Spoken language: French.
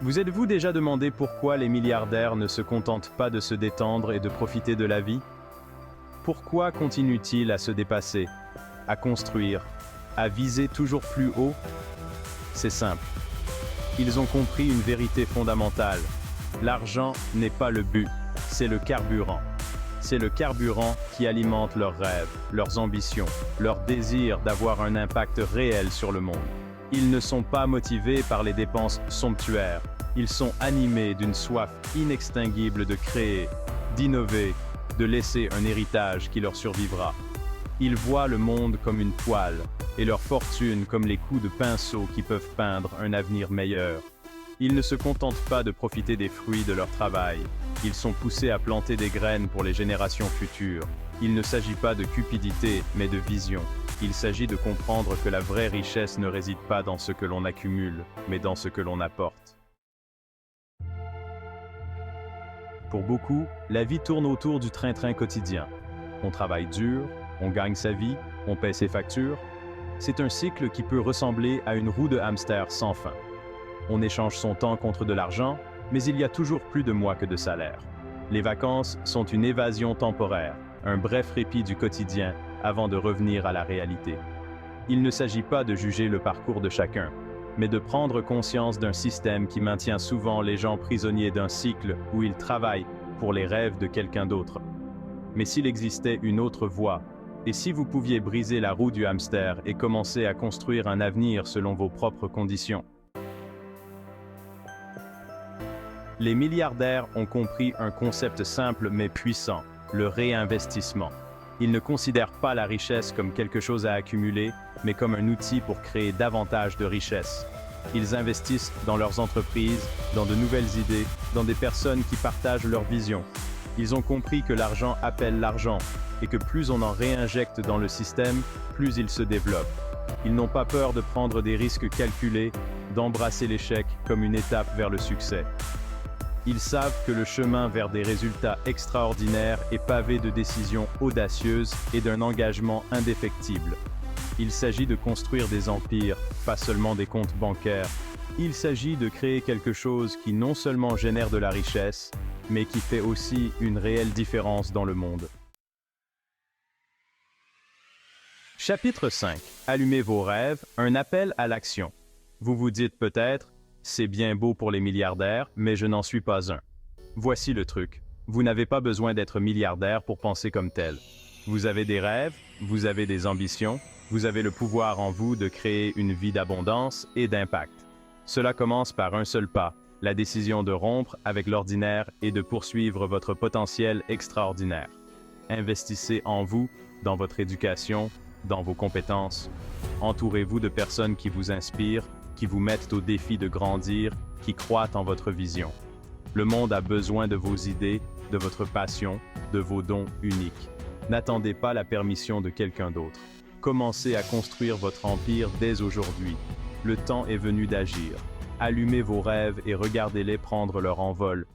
Vous êtes-vous déjà demandé pourquoi les milliardaires ne se contentent pas de se détendre et de profiter de la vie? Pourquoi continuent-ils à se dépasser, à construire, à viser toujours plus haut? C'est simple. Ils ont compris une vérité fondamentale. L'argent n'est pas le but, c'est le carburant. C'est le carburant qui alimente leurs rêves, leurs ambitions, leur désir d'avoir un impact réel sur le monde. Ils ne sont pas motivés par les dépenses somptuaires. Ils sont animés d'une soif inextinguible de créer, d'innover, de laisser un héritage qui leur survivra. Ils voient le monde comme une toile, et leur fortune comme les coups de pinceau qui peuvent peindre un avenir meilleur. Ils ne se contentent pas de profiter des fruits de leur travail. Ils sont poussés à planter des graines pour les générations futures. Il ne s'agit pas de cupidité, mais de vision. Il s'agit de comprendre que la vraie richesse ne réside pas dans ce que l'on accumule, mais dans ce que l'on apporte. Pour beaucoup, la vie tourne autour du train-train quotidien. On travaille dur, on gagne sa vie, on paie ses factures. C'est un cycle qui peut ressembler à une roue de hamster sans fin. On échange son temps contre de l'argent, mais il y a toujours plus de mois que de salaire. Les vacances sont une évasion temporaire, un bref répit du quotidien avant de revenir à la réalité. Il ne s'agit pas de juger le parcours de chacun, mais de prendre conscience d'un système qui maintient souvent les gens prisonniers d'un cycle où ils travaillent pour les rêves de quelqu'un d'autre. Mais s'il existait une autre voie, et si vous pouviez briser la roue du hamster et commencer à construire un avenir selon vos propres conditions? Les milliardaires ont compris un concept simple mais puissant, le réinvestissement. Ils ne considèrent pas la richesse comme quelque chose à accumuler, mais comme un outil pour créer davantage de richesse. Ils investissent dans leurs entreprises, dans de nouvelles idées, dans des personnes qui partagent leur vision. Ils ont compris que l'argent appelle l'argent, et que plus on en réinjecte dans le système, plus il se développe. Ils n'ont pas peur de prendre des risques calculés, d'embrasser l'échec comme une étape vers le succès. Ils savent que le chemin vers des résultats extraordinaires est pavé de décisions audacieuses et d'un engagement indéfectible. Il s'agit de construire des empires, pas seulement des comptes bancaires. Il s'agit de créer quelque chose qui non seulement génère de la richesse, mais qui fait aussi une réelle différence dans le monde. Chapitre 5. Allumez vos rêves, un appel à l'action. Vous vous dites peut-être, c'est bien beau pour les milliardaires, mais je n'en suis pas un. Voici le truc. Vous n'avez pas besoin d'être milliardaire pour penser comme tel. Vous avez des rêves, vous avez des ambitions, vous avez le pouvoir en vous de créer une vie d'abondance et d'impact. Cela commence par un seul pas, la décision de rompre avec l'ordinaire et de poursuivre votre potentiel extraordinaire. Investissez en vous, dans votre éducation, dans vos compétences. Entourez-vous de personnes qui vous inspirent, qui vous mettent au défi de grandir, qui croient en votre vision. Le monde a besoin de vos idées, de votre passion, de vos dons uniques. N'attendez pas la permission de quelqu'un d'autre. Commencez à construire votre empire dès aujourd'hui. Le temps est venu d'agir. Allumez vos rêves et regardez-les prendre leur envol.